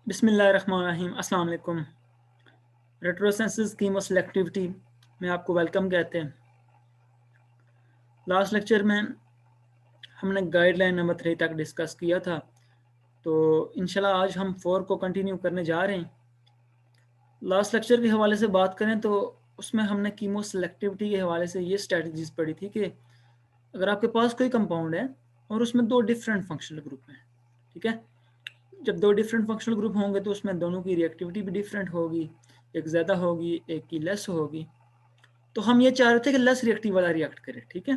बिस्मिल्लाहिर्रहमानिर्रहीम। अस्सलाम वालेकुम। रेट्रोसेंसिस कीमोसेलेक्टिविटी में आपको वेलकम कहते हैं। लास्ट लेक्चर में हमने गाइडलाइन नंबर 3 तक डिस्कस किया था, तो इंशाल्लाह आज हम 4 को कंटिन्यू करने जा रहे हैं। लास्ट लेक्चर के हवाले से बात करें तो उसमें हमने कीमोसेलेक्टिविटी के हवाले से ये स्ट्रेटजीज पढ़ी थी कि अगर आपके पास कोई कंपाउंड है और उसमें दो डिफरेंट फंक्शनल ग्रुप हैं, ठीक है। जब दो डिफरेंट फंक्शनल ग्रुप होंगे तो उसमें दोनों की रिएक्टिविटी भी डिफरेंट होगी, एक ज़्यादा होगी एक की लेस होगी। तो हम ये चाह रहे थे कि लेस रिएक्टिव वाला रिएक्ट करे, ठीक है।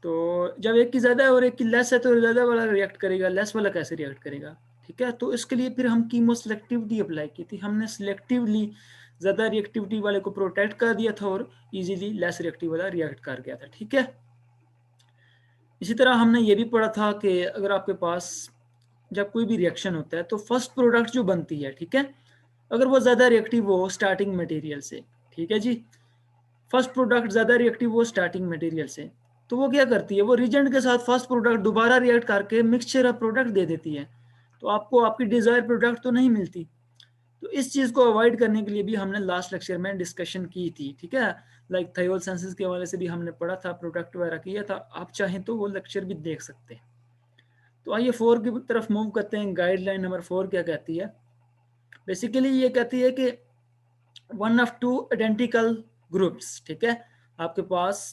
तो जब एक की ज़्यादा है और एक की लेस है तो ज़्यादा वाला रिएक्ट करेगा, लेस वाला कैसे रिएक्ट करेगा, ठीक है। तो इसके लिए फिर हम कीमो सेलेक्टिविटी अप्लाई की थी। हमने सिलेक्टिवली ज़्यादा रिएक्टिविटी वाले को प्रोटेक्ट कर दिया था और इजीली लेस रिएक्टिव वाला रिएक्ट कर गया था, ठीक है। इसी तरह हमने ये भी पढ़ा था कि अगर आपके पास जब कोई भी रिएक्शन होता है तो फर्स्ट प्रोडक्ट जो बनती है, ठीक है, अगर वो ज़्यादा रिएक्टिव हो स्टार्टिंग मटेरियल से, ठीक है जी, फर्स्ट प्रोडक्ट ज़्यादा रिएक्टिव हो स्टार्टिंग मटेरियल से, तो वो क्या करती है, वो रिएजेंट के साथ फर्स्ट प्रोडक्ट दोबारा रिएक्ट करके मिक्सचर ऑफ प्रोडक्ट दे देती है, तो आपको आपकी डिज़ायर प्रोडक्ट तो नहीं मिलती। तो इस चीज़ को अवॉइड करने के लिए भी हमने लास्ट लेक्चर में डिस्कशन की थी, ठीक है। लाइक थायोलसेंसिस के हवाले से भी हमने पढ़ा था, प्रोडक्ट वगैरह किया था, आप चाहें तो वो लेक्चर भी देख सकते हैं। तो आइए 4 की तरफ मूव करते हैं। गाइडलाइन नंबर 4 क्या कहती है? बेसिकली ये कहती है कि one of two identical groups, ठीक है, आपके पास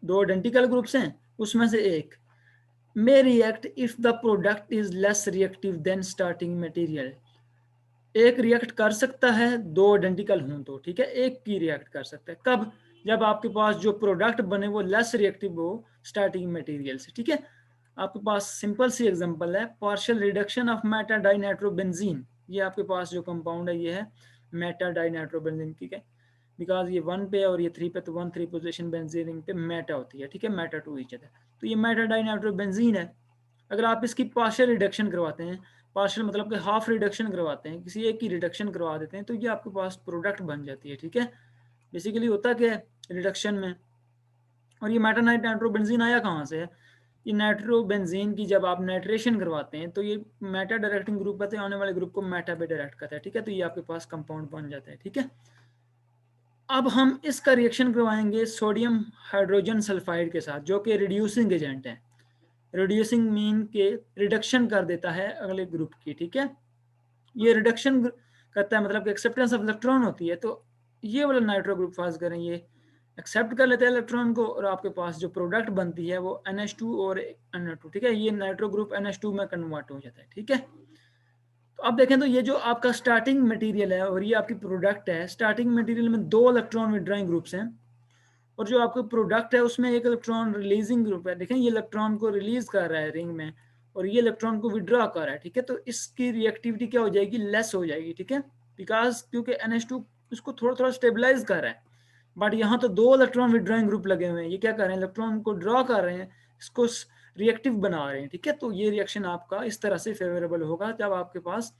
दो आइडेंटिकल ग्रुप्स हैं, उसमें से एक may react if the product is less reactive than starting material। एक रिएक्ट कर सकता है दो आइडेंटिकल हों तो, ठीक है, एक की रिएक्ट कर सकता है कब? जब आपके पास जो प्रोडक्ट बने वो लेस रिएक्टिव हो स्टार्टिंग मटेरियल से, ठीक है। आपके पास सिंपल सी एग्जांपल है, partial reduction of Meta dinitrobenzene. ये आपके पास जो कंपाउंड है ये है मेटा डाइनाइट्रोबेंजीन, ठीक है, बिकॉज ये 1 पे और ये 3 पे, तो 1 3 पोजीशन बेंजीन रिंग पे मेटा होती है, ठीक है, मेटा टू ईच अदर। तो ये मेटा डाइनाइट्रोबेंजीन है। अगर आप इसकी पार्शियल रिडक्शन करवाते हैं, पार्शियल मतलब कि हाफ रिडक्शन करवाते हैं, किसी एक की रिडक्शन करवा देते हैं, तो ये आपके पास प्रोडक्ट बन जाती है, ठीक है। बेसिकली होता क्या है रिडक्शन में, और ये मेटा नाइट्रोबेंजीन आया कहाँ से है? ये नाइट्रोबेंजीन की जब आप नाइट्रेशन करवाते हैं तो ये मेटा डायरेक्टिंग ग्रुप है, आने वाले ग्रुप को मेटा पे डायरेक्ट करता है, ठीक है। तो ये आपके पास कंपाउंड बन जाता है, ठीक है। अब हम इसका रिएक्शन करवाएंगे सोडियम हाइड्रोजन सल्फाइड के साथ, जो कि रिड्यूसिंग एजेंट है। रिड्यूसिंग मीन के रिडक्शन कर देता है अगले ग्रुप की, ठीक है। ये रिडक्शन करता है, मतलब कि एक्सेप्टेंस ऑफ इलेक्ट्रॉन होती है। तो ये वाला नाइट्रो ग्रुप फर्ज करें, ये एक्सेप्ट कर लेते हैं इलेक्ट्रॉन को, और आपके पास जो प्रोडक्ट बनती है वो NH2 और NO2, ठीक है। ये नाइट्रो ग्रुप NH2 में कन्वर्ट हो जाता है, ठीक है। तो अब देखें तो ये जो आपका स्टार्टिंग मटेरियल है और ये आपकी प्रोडक्ट है, स्टार्टिंग मटेरियल में दो इलेक्ट्रॉन विड्रॉइंग ग्रुप्स हैं, और जो आपका प्रोडक्ट है उसमें एक इलेक्ट्रॉन रिलीजिंग ग्रुप है। देखें ये इलेक्ट्रॉन को रिलीज कर रहा है रिंग में, और ये इलेक्ट्रॉन को विड्रॉ कर रहा है, ठीक है। तो इसकी रिएक्टिविटी क्या हो जाएगी? लेस हो जाएगी, ठीक है, बिकॉज क्योंकि NH2 इसको थोड़ा थोड़ा स्टेबलाइज कर रहा है। बट यहाँ तो दो इलेक्ट्रॉन विड्रॉइंग ग्रुप लगे हुए हैं, ये क्या कर रहे हैं? इलेक्ट्रॉन को ड्रॉ कर रहे हैं, इसको रिएक्टिव बना रहे हैं, ठीक है। तो ये रिएक्शन आपका इस तरह से फेवरेबल होगा जब आपके पास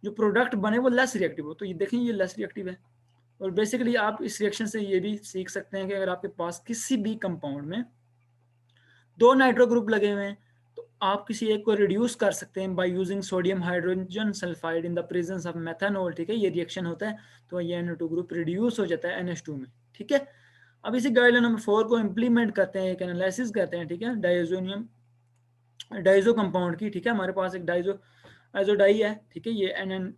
जो प्रोडक्ट बने वो लेस रिएक्टिव हो। तो ये देखें ये लेस रिएक्टिव है। और बेसिकली आप इस रिएक्शन से ये भी सीख सकते हैं कि अगर आपके पास किसी भी कंपाउंड में दो नाइट्रो ग्रुप लगे हुए हैं तो आप किसी एक को रिड्यूस कर सकते हैं by using sodium hydrogen sulphide in the presence of methanol, ठीक है। ये रिएक्शन होता है तो ये NO2 ग्रुप रिड्यूस हो जाता है NH2 में, ठीक है। अब इसी गाइडलाइन नंबर 4 को इम्प्लीमेंट करते हैं, एक एनालिसिस करते हैं, ठीक है, डाइजोनियम डाइजो कंपाउंड की, ठीक है। हमारे पास एक डाइजो आइजोडाई है, ठीक है, ये NN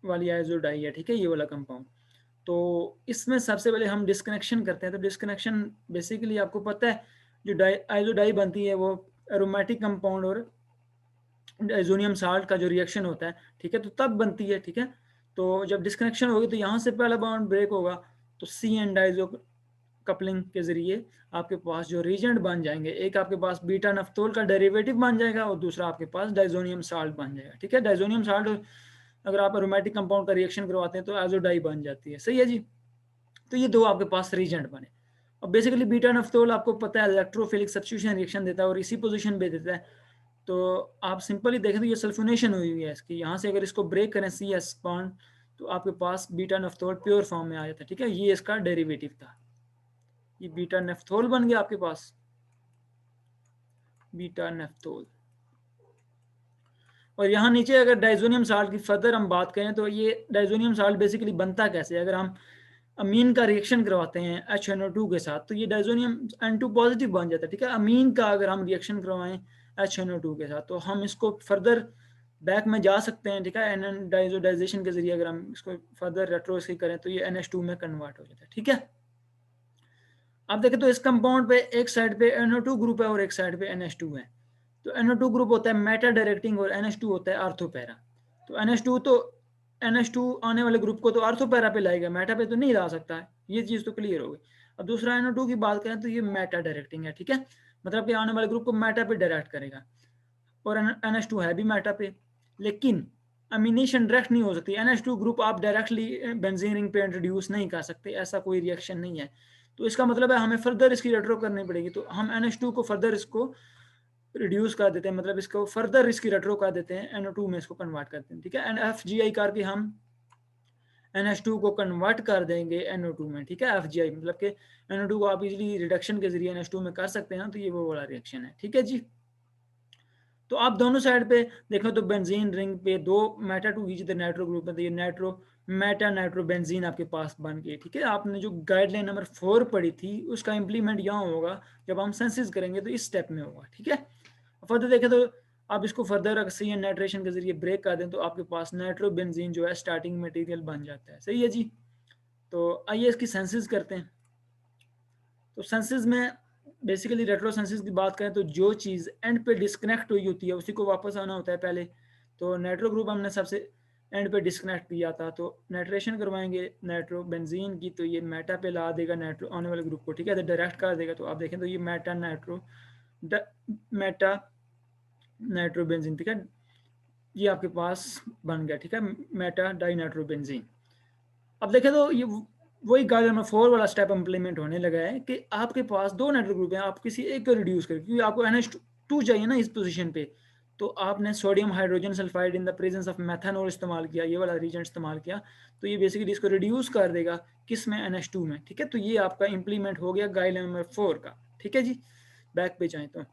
वाली आइजोडाई है, ठीक है, ये वाला कंपाउंड। तो इसमें सबसे पहले हम डिस्कनेक्शन करते हैं। तो डिस्कनेक्शन बेसिकली आपको पता है जो आइजोडाई बनती है वो एरोमेटिक कंपाउंड और डाइजोनियम साल्ट का जो रिएक्शन होता है, ठीक है, तो तब बनती है, ठीक है। तो जब डिस्कनेक्शन होगी तो यहाँ से पहला बॉन्ड ब्रेक होगा, तो सी एन डाइजो कपलिंग के जरिए आपके पास जो रीजेंट बन जाएंगे, एक आपके पास बीटा नफ्तोल का डेरिवेटिव बन जाएगा और दूसरा आपके पास डाइजोनियम साल्ट बन जाएगा, ठीक है। डाइजोनियम साल्ट अगर आप एरोमेटिक कंपाउंड का रिएक्शन करवाते हैं तो आइजोडाई बन जाती है, सही है जी। तो ये दो आपके पास रीजेंट बने। और बेसिकली बीटा नफ्तोल आपको पता है इलेक्ट्रोफिलिक सब्स्टिट्यूशन रिएक्शन देता है और इसी पोजीशन पे देता है। तो आप सिंपली देखें तो ये सल्फोनेशन हुई हुई है इसकी, यहाँ से अगर इसको ब्रेक करें CS बॉन्ड तो आपके पास बीटा नफ्तोल प्योर फॉर्म में आ जाता है, ठीक है। ये इसका डेरिवेटिव था, ये बीटा नफ्तोल बन गया आपके पास, बीटा नफ्तोल। और यहाँ नीचे अगर डाइजोनियम साल्ट की फर्दर हम बात करें तो ये डाइजोनियम साल्ट बेसिकली बनता कैसे, अगर हम अमीन का रिएक्शन करवाते हैं HNO2 के साथ तो ये डाइजोनियम N2 पॉजिटिव बन जाता है, ठीक है। अमीन का अगर हम रिएक्शन करवाएं HNO2 के साथ तो हम इसको फर्दर बैक में जा सकते हैं, ठीक है। एन डाइजोडाइजेशन के जरिए अगर हम इसको फर्दर रेट्रो इसकी करें तो ये NH2 में कन्वर्ट हो जाता है, ठीक है। अब देखें तो इस कंपाउंड पे एक साइड पे NO2 ग्रुप है और एक साइड पे NH2 है। तो NO2 ग्रुप होता है मेटा डायरेक्टिंग और NH2 होता है आर्थोपैरा। तो NH2 आने वाले ग्रुप को तो आर्थोपैरा पे लाएगा, मेटा पे तो नहीं ला सकता है, ये चीज़ तो क्लियर हो गई। अब दूसरा NO2 की बात करें तो ये मेटा डायरेक्टिंग है, ठीक है, मतलब कि आने वाले ग्रुप को मेटा पे डायरेक्ट करेगा। और NH2 है भी मेटा पे, लेकिन अमीनेशन डायरेक्ट नहीं हो सकती। NH2 ग्रुप आप डायरेक्टली बेंजीन रिंग पे इंट्रोड्यूस नहीं कर सकते, ऐसा कोई रिएक्शन नहीं है। तो इसका मतलब है हमें फर्दर इसकी रेट्रो करनी पड़ेगी। तो हम NH2 को फर्दर इसको रिड्यूस कर देते हैं, मतलब इसको फर्दर इसकी रेट्रो कर देते हैं, NO2 में इसको कन्वर्ट करते हैं, ठीक है। FGI करके हम NH2 को कन्वर्ट कर देंगे NO2 में, ठीक है। FGI मतलब कि NO2 को आप इजीली रिडक्शन के जरिए NH2 में कर सकते हैं, तो ये वो वाला रिएक्शन है, ठीक है जी। तो आप दोनों साइड पे देखो तो बेंजीन रिंग पे दो meta to each the nitro group में, तो ये नाइट्रो मेटा नाइट्रो बेंजीन आपके पास बन गए, ठीक है। आपने जो गाइडलाइन नंबर 4 पढ़ी थी उसका इंप्लीमेंट यहाँ होगा जब हम सेंसिस करेंगे, तो इस स्टेप में होगा, ठीक है। फर्दर देखें तो आप इसको फर्दर ऑक्सीजन नाइट्रेशन के जरिए ब्रेक कर दें तो आपके पास नाइट्रो बेंजीन जो है स्टार्टिंग मटेरियल बन जाता है, सही है जी। तो आइए इसकी सेंसिस करते हैं। तो सेंसिस में बेसिकली रेट्रोसेंसिस की बात करें तो जो चीज़ एंड पे डिस्कनेक्ट हुई होती है उसी को वापस आना होता है पहले। तो नाइट्रो ग्रुप हमने सबसे एंड पे डिस्कनेक्ट किया था, तो नाइट्रेशन करवाएंगे नाइट्रो बेंजीन की, तो ये मेटा पे ला देगा नाइट्रो आने वाले ग्रुप को, ठीक है, तो डायरेक्ट कर देगा। तो आप देखें तो ये मेटा नाइट्रो बेंजीन, ठीक है, ये आपके पास बन गया, ठीक है, मेटा डाई नाइट्रो बेंजीन। अब देखें तो ये वही गाइड नंबर 4 वाला स्टेप इंप्लीमेंट होने लगा है कि आपके पास दो नाइट्रो ग्रुप हैं, आप किसी एक को रिड्यूस करें क्योंकि आपको NH2 चाहिए ना इस पोजीशन पे। तो आपने sodium hydrogen sulphide in the presence of methanol इस्तेमाल किया, ये वाला रीजेंट इस्तेमाल किया, तो ये बेसिकली इसको रिड्यूस कर देगा किस में, NH2 में, ठीक है। तो ये आपका इंप्लीमेंट हो गया गाइड नंबर 4 का, ठीक है जी। बैक पे जाए तो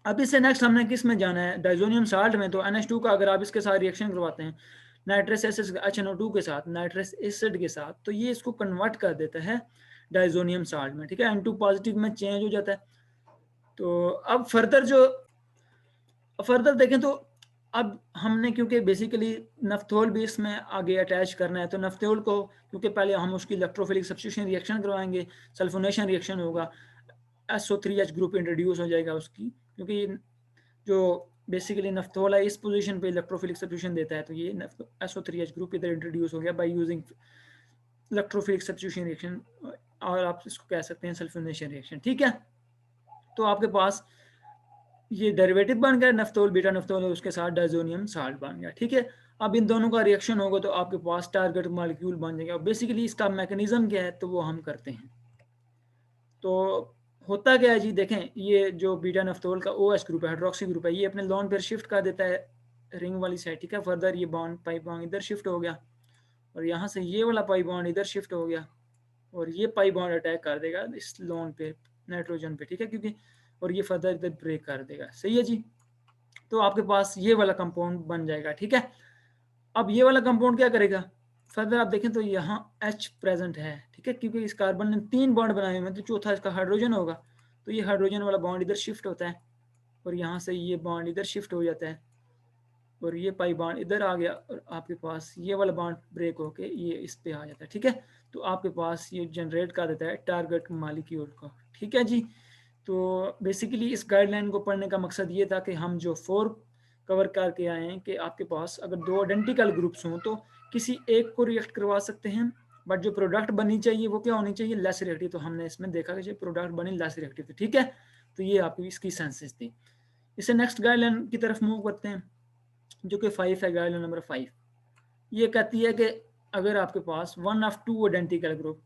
अब इससे नेक्स्ट हमने किस में जाना है, डाइजोनियम साल्ट में। तो NH2 का अगर आप इसके साथ रिएक्शन करवाते हैं नाइट्रस एसिड HNO2 के साथ, नाइट्रस एसिड के साथ, तो ये इसको कन्वर्ट कर देता है डाइजोनियम साल्ट में, ठीक है, N2 पॉजिटिव में चेंज हो जाता है। तो अब फर्दर देखें तो अब हमने क्योंकि बेसिकली नफ्थोल भी इसमें आगे अटैच करना है, तो नफ्थोल को क्योंकि पहले हम उसकी इलेक्ट्रोफिलिक सब्स्टिट्यूशन रिएक्शन करवाएंगे, सल्फोनेशन रिएक्शन होगा, SO3H ग्रुप इंट्रोड्यूस हो जाएगा उसकी, क्योंकि जो बेसिकली नफ्थोल है इस पोजीशन पे इलेक्ट्रोफिलिक सब्स्टिट्यूशन देता है, तो ये SO3H ग्रुप इधर इंट्रोड्यूस हो गया by using electrophilic substitution reaction, और आप इसको कह सकते हैं सल्फोनेशन रिएक्शन, ठीक है। तो आपके पास ये डेरिवेटिव बन गया नफ्थोल बीटा नफ्थोल, उसके साथ डाइजोनियम साल्ट बन गया, ठीक है। अब इन दोनों का रिएक्शन होगा तो आपके पास टारगेट मॉलिक्यूल बन जाएगा। और बेसिकली इसका मैकेनिज्म क्या है तो वो हम करते हैं। तो होता क्या है जी, देखें ये जो बीटा नफ्थोल का OH ग्रुप है, हाइड्रोक्सी ग्रुप है, ये अपने लोन पर शिफ्ट कर देता है रिंग वाली साइड, ठीक है। फर्दर ये बॉन्ड पाई बॉन्ड इधर शिफ्ट हो गया और यहाँ से ये वाला पाई बॉन्ड इधर शिफ्ट हो गया और ये पाई बॉन्ड अटैक कर देगा इस लोन पे नाइट्रोजन पे, ठीक है, क्योंकि और ये फर्दर इधर ब्रेक कर देगा, सही है जी। तो आपके पास ये वाला कंपाउंड बन जाएगा, ठीक है। अब ये वाला कंपाउंड क्या करेगा, फर्दर आप देखें तो यहाँ H प्रेजेंट है, ठीक है, क्योंकि इस कार्बन ने 3 बॉन्ड बनाए हुए हैं, तो चौथा इसका हाइड्रोजन होगा, तो ये हाइड्रोजन वाला बॉन्ड इधर शिफ्ट होता है और यहाँ से ये बॉन्ड इधर शिफ्ट हो जाता है और ये पाई बॉन्ड इधर आ गया और आपके पास ये वाला बॉन्ड ब्रेक होके ये इस पे आ जाता है, ठीक है। तो आपके पास ये जनरेट कर देता है टारगेट मॉलिक्यूल को, ठीक है जी। तो बेसिकली इस गाइडलाइन को पढ़ने का मकसद ये था कि हम जो 4 कवर करके आए हैं कि आपके पास अगर 2 आइडेंटिकल ग्रुप्स हों तो किसी एक को रिएक्ट करवा सकते हैं, बट जो प्रोडक्ट बननी चाहिए वो क्या होनी चाहिए, लेस रिएक्टिव। तो हमने इसमें देखा कि प्रोडक्ट बनी लेस रिएक्टिव, ठीक है। तो ये आपकी इसकी सेंसेस थी। इससे नेक्स्ट गाइडलाइन की तरफ मूव करते हैं जो कि 5 है, गाइडलाइन नंबर 5। ये कहती है कि अगर आपके पास 1 ऑफ 2 आइडेंटिकल ग्रुप,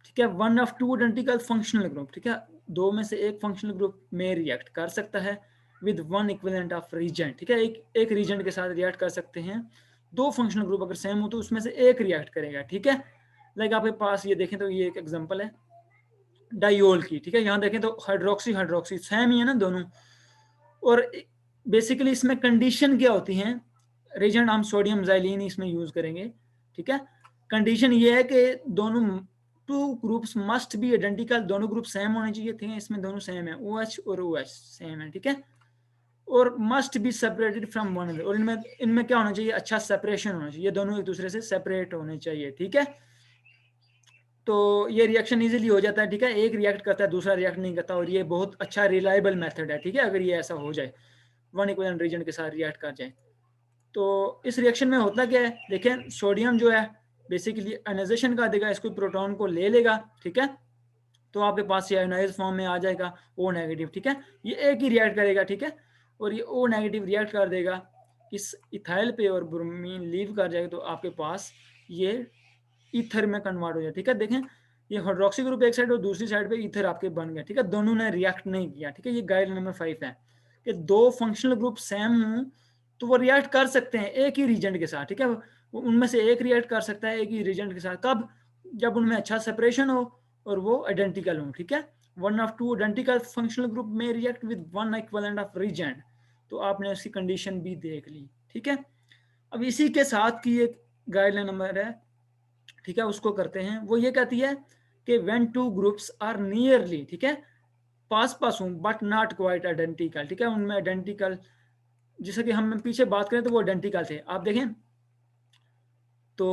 ठीक है, 1 ऑफ 2 आइडेंटिकल फंक्शनल ग्रुप, ठीक है, दो में से एक फंक्शनल ग्रुप में रिएक्ट कर सकता है विद 1 इक्विवेलेंट ऑफ रीजेंट, ठीक है, एक रीजेंट के साथ रिएक्ट कर सकते हैं। 2 फंक्शनल ग्रुप अगर सेम हो तो उसमें से एक रिएक्ट करेगा, ठीक है। लाइक आपके पास ये देखें तो ये एक एग्जांपल है डाइयोल की, ठीक है, यहाँ देखें तो हाइड्रोक्सी हाइड्रोक्सी सेम ही है ना दोनों, और बेसिकली इसमें कंडीशन क्या होती है, रिएजेंट हम सोडियम ज़ाइलीन इसमें यूज करेंगे, ठीक है। कंडीशन ये है कि दोनों two groups must be identical, दोनों ग्रुप सेम होने चाहिए, ठीक है। इसमें दोनों सेम है, OH और OH सेम है, ठीक है। और must be separated from one another, और इनमें क्या होना चाहिए, अच्छा सेपरेशन होना चाहिए, दोनों एक दूसरे से सेपरेट होने चाहिए, ठीक है। तो ये रिएक्शन इजीली हो जाता है, ठीक है। एक रिएक्ट करता है, दूसरा रिएक्ट नहीं करता, और ये बहुत अच्छा रिलायबल मेथड है, ठीक है। अगर ये ऐसा हो जाए, वन इक्विवेलेंट रिएजेंट के साथ रिएक्ट कर जाए, तो इस रिएक्शन में होता क्या है, देखें सोडियम जो है बेसिकली आयनाइजेशन कर देगा, इसको प्रोटॉन को ले लेगा, ठीक है। तो आपके पास ये आयनाइज फॉर्म में आ जाएगा O नेगेटिव, ठीक है। ये एक ही रिएक्ट करेगा, ठीक है, और ये O नेगेटिव रिएक्ट कर देगा इस इथाइल पे, और ब्रोमीन लीव कर जाएगा, तो आपके पास ये ईथर में कन्वर्ट हो जाए, ठीक है। देखें ये हाइड्रोक्सी ग्रुप एक साइड और दूसरी साइड पे ईथर आपके बन गया, ठीक है। दोनों ने रिएक्ट नहीं किया, ठीक है। ये गाइड नंबर 5 है कि दो फंक्शनल ग्रुप सेम हों तो वो रिएक्ट कर सकते हैं एक ही रीजेंट के साथ, ठीक है। उनमें से एक रिएक्ट कर सकता है एक ही रीजेंट के साथ, कब, जब उनमें अच्छा सेपरेशन हो और वो आइडेंटिकल हो, ठीक है। One of two identical functional group में react with one equivalent of reagent, तो आपने उसकी कंडीशन भी देख ली, ठीक है। अब इसी के साथ की एक गाइडलाइन नंबर है, ठीक है, उसको करते हैं। वो ये कहती है कि when two groups are nearly, ठीक है, पास पास हूं बट नॉट क्वाइट आइडेंटिकल, ठीक है, उनमें आइडेंटिकल, जैसे कि हम पीछे बात करें तो वो आइडेंटिकल थे, आप देखें तो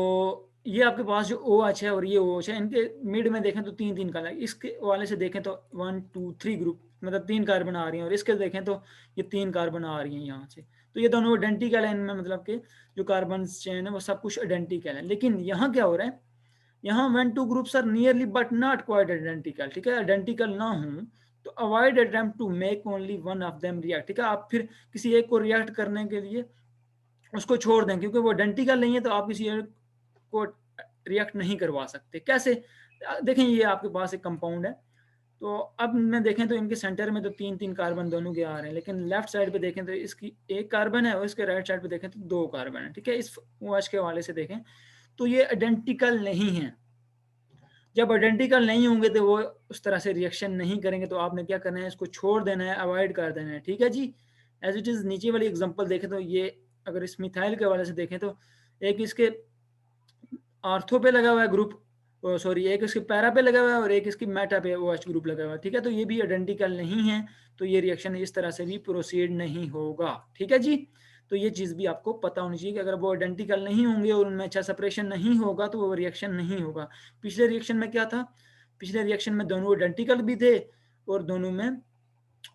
ये आपके पास जो OH है और ये OH है, इनके मिड में देखें तो तीन तीन कलर, इसके वाले से देखें तो 1 2 3 ग्रुप, मतलब 3 कार्बन आ रही हैं, और इसके देखें तो ये 3 कार्बन आ रही हैं यहाँ से, तो ये दोनों आइडेंटिकल है इनमें, मतलब कि जो कार्बन चेन है वो सब कुछ आइडेंटिकल है। लेकिन यहाँ क्या हो रहा है, यहाँ when two groups are nearly but not quite identical, ठीक है, आइडेंटिकल ना हो तो avoid attempt to make only one of them react, ठीक है। आप फिर किसी एक को रिएक्ट करने के लिए उसको छोड़ दें, क्योंकि वो आइडेंटिकल नहीं है, तो आप किसी एक को रिएक्ट नहीं करवा सकते। कैसे, देखें ये आपके पास एक कंपाउंड है, तो अब में देखें तो इनके सेंटर में तो तीन तीन कार्बन दोनों के आ रहे हैं, लेकिन लेफ्ट साइड पे देखें तो इसकी एक कार्बन है और इसके राइट साइड पे देखें तो दो कार्बन है, ठीक है। इस OH के हवाले से देखें तो ये आइडेंटिकल नहीं है। जब आइडेंटिकल नहीं होंगे तो वो उस तरह से रिएक्शन नहीं करेंगे, तो आपने क्या करना है, इसको छोड़ देना है, अवॉइड कर देना है, ठीक है जी। एज इट इज नीचे वाली एग्जांपल देखें तो ये अगर इस मिथाइल के हवाले से देखें तो एक इसके आर्थो पे लगा हुआ है ग्रुप, सॉरी एक इसके पैरा पे लगा हुआ है और एक इसकी मेटा पे OH ग्रुप लगा हुआ है, ठीक है। तो ये भी आइडेंटिकल नहीं है, तो ये रिएक्शन इस तरह से भी प्रोसीड नहीं होगा, ठीक है जी। तो ये चीज़ भी आपको पता होनी चाहिए कि अगर वो आइडेंटिकल नहीं होंगे और उनमें अच्छा सेपरेशन नहीं होगा तो वो रिएक्शन नहीं होगा। पिछले रिएक्शन में क्या था, पिछले रिएक्शन में दोनों आइडेंटिकल भी थे और दोनों में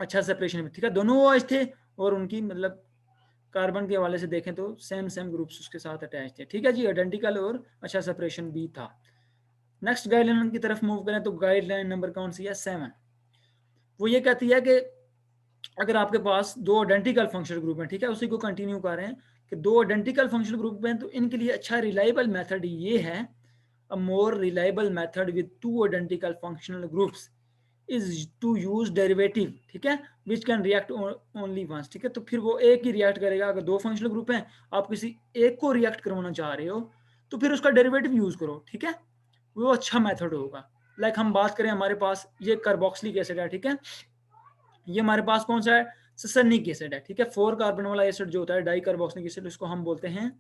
अच्छा सेपरेशन भी, ठीक है, दोनों OH थे और उनकी मतलब कार्बन के हवाले से देखें तो सेम सेम ग्रुप्स उसके साथ अटैच थे, ठीक है जी, आइडेंटिकल और अच्छा सेपरेशन भी था। नेक्स्ट गाइडलाइन की तरफ मूव करें तो गाइडलाइन नंबर कौन सी है, 7। वो ये कहती है कि अगर आपके पास दो आइडेंटिकल फंक्शनल ग्रुप हैं, ठीक है, उसी को कंटिन्यू कर रहे हैं कि दो आइडेंटिकल फंक्शनल ग्रुप हैं, तो इनके लिए अच्छा रिलायबल मेथड ये है, a more reliable method with two identical functional groups is to use derivative, ठीक है, which can react only once, ठीक है। तो फिर वो एक ही रिएक्ट करेगा। अगर दो फंक्शनल ग्रुप हैं, आप किसी एक को रिएक्ट करवाना चाह रहे हो तो फिर उसका डेरिवेटिव यूज करो, ठीक है, वो अच्छा मेथड होगा। लाइक हम बात करें, हमारे पास ये कार्बोक्सिलिक एसिड है, ठीक है, ये हमारे पास कौन सा है, ससनिक एसिड है, ठीक है। 4 कार्बन वाला एसिड जो होता है डाई कार्बोक्सिलिक एसिड, उसको हम बोलते हैं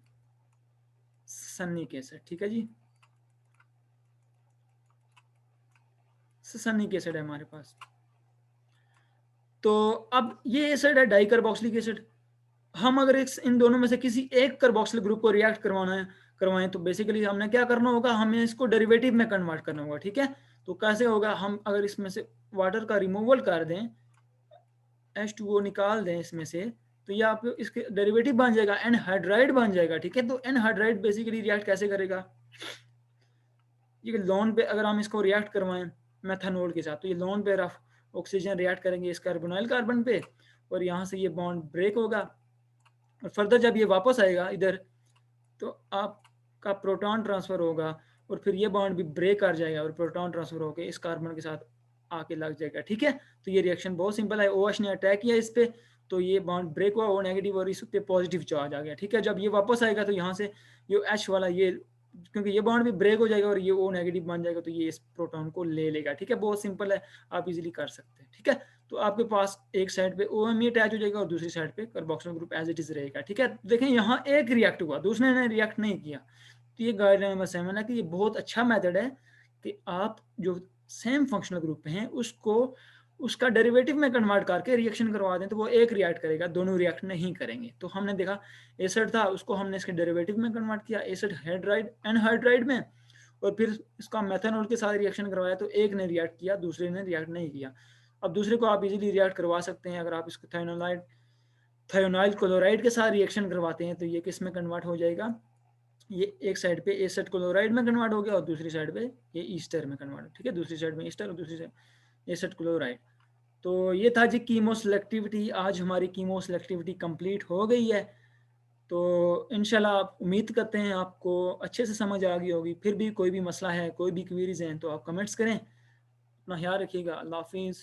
ससनिक एसिड, ठीक है जी, ससनिक एसिड है हमारे पास। तो अब ये एसिड है डाई कार्बोक्सिलिक एसिड, हम अगर इन दोनों में से किसी एक कार्बोक्सिलिक ग्रुप को रिएक्ट करवाएं तो बेसिकली हमने क्या करना होगा, हमें इसको डेरिवेटिव में कन्वर्ट करना होगा, ठीक है। तो कैसे होगा, हम अगर इसमें से वाटर का रिमूवल कर दें, H2O निकाल दें इसमें से, तो ये आपको इसके डेरिवेटिव बन जाएगा, एनहाइड्राइड बन जाएगा, ठीक है। तो एनहाइड्राइड बेसिकली रिएक्ट कैसे करेगा, ये लोन पे अगर हम इसको रिएक्ट करवाएं मेथनॉल के साथ, तो ये lone pair of oxygen react करेंगे इस कार्बोनाइल कार्बन पे, और यहाँ से ये बॉन्ड ब्रेक होगा, और फर्दर जब ये वापस आएगा इधर तो आपका प्रोटॉन ट्रांसफर होगा, और फिर ये बॉन्ड भी ब्रेक कर जाएगा और प्रोटॉन ट्रांसफर होकर इस कार्बन के साथ आके लग जाएगा, ठीक है। तो ये रिएक्शन बहुत सिंपल है, OH ने अटैक किया इस पे, तो ये बॉन्ड ब्रेक हुआ, O नेगेटिव और इस पे पॉजिटिव चार्ज आ गया, ठीक है। जब ये वापस आएगा तो यहाँ से ये H वाला ये क्योंकि ये बॉन्ड भी ब्रेक हो जाएगा और ये O नेगेटिव बन जाएगा, तो ये इस प्रोटॉन को ले लेगा। ठीक है, बहुत सिंपल है, आप इजीली कर सकते हैं। ठीक है, तो आपके पास एक साइड पे OMe अटैच हो जाएगा और दूसरी साइड पे carboxyl group as it is रहेगा। ठीक है, देखें यहाँ एक रिएक्ट हुआ, दूसरे ने रिएक्ट नहीं किया। तो ये गाइडलाइन नंबर 7 है कि ये बहुत अच्छा मेथड है कि आप जो सेम फंक्शनल ग्रुप हैं उसको उसका डेरिवेटिव में कन्वर्ट करके रिएक्शन करवा दें, तो वो एक रिएक्ट करेगा, दोनों रिएक्ट नहीं करेंगे। तो हमने देखा एसिड था, उसको हमने इसके डेरिवेटिव में कन्वर्ट किया, एसिड हाइड्राइड एनहाइड्राइड में, और फिर इसका मेथनॉल के साथ रिएक्शन करवाया, तो एक ने रिएक्ट किया, दूसरे ने रिएक्ट नहीं किया। अब दूसरे को आप इजीली रिएक्ट करवा सकते हैं। अगर आप इसको थायोनाइल क्लोराइड के साथ रिएक्शन करवाते हैं तो ये किस में कन्वर्ट हो जाएगा, ये एक साइड पे एसिड क्लोराइड में कन्वर्ट हो गया और दूसरी साइड पे ये ईस्टर में कन्वर्ट। ठीक है, दूसरी साइड में ईस्टर और दूसरी साइड एसिड क्लोराइड। तो ये था जी कीमो सिलेक्टिविटी। आज हमारी कीमो सिलेक्टिविटी कंप्लीट हो गई है। तो इंशाल्लाह आप उम्मीद करते हैं आपको अच्छे से समझ आ गई होगी। फिर भी कोई भी मसला है, कोई भी क्वेरीज हैं तो आप कमेंट्स करें। अपना ख्याल रखिएगा। अल्लाह हाफिज़।